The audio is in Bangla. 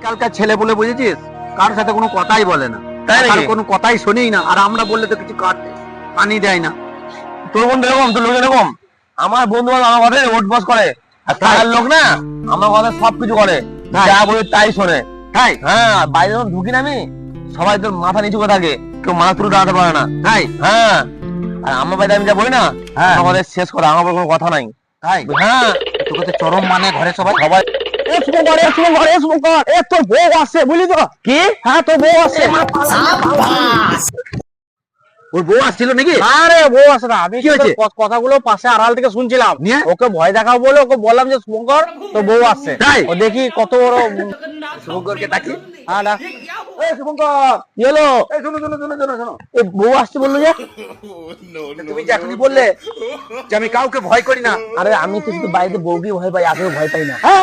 আজকালকার ছেলে বলে বুঝেছিস, কারোর সাথে কোনো কথাই বলে না, তাই নাকি? কারোর কোনো কথাই শুনেই না, আর আমরা বললে তো কিছু কানই দেয় না। তোর বন্ধু এরকম, তোর লোক এরকম। আমার বন্ধু বান্ধব আমার কথা ওট বস করে, আর তার লোক না আমার কথা সবকিছু করে, তাই? যা বলি তাই শোনে। তাই হ্যাঁ, বাইরে যখন ঢুকি না আমি, সবাই তোর মাথা নিচু করে থাকে, কেউ মাথা তুলে দাঁড়াতে পারে না। তাই হ্যাঁ, আর আমার বাড়িতে আমি যা বলি না, হ্যাঁ। আমার কথা শেষ করে, আমার কোনো কথা নাই। তাই হ্যাঁ, তোকে তো চরম মানে ঘরে সবাই সবাই তোর বউ আসছে বুঝলি তো? কি? হ্যাঁ তোর বউ আসছে। ওর বউ আসছিল নাকি? আরে বউ আছে না, আমি কি হয়েছে? কথাগুলো পাশে আড়াল থেকে শুনছিলাম, নিয়ে? ওকে ভয় দেখাবো বলে ওকে বললাম যে শুভঙ্কর তো বউ আসছে। তাই? ও দেখি কত বড়। শুভঙ্করকে ডাকি। হ্যাঁ ডাক। এই শুভঙ্কর, কি হলো? এই শোনো শোনো শোনো শোনো শোনো, এই বউ আসছে বললো যে? তুমি যে এখনই বললে যে আমি কাউকে ভয় করি না, আরে আমি তো শুধু বাড়িতে বউকে ভয় পাই, আগে ভয় পাই না। হ্যাঁ?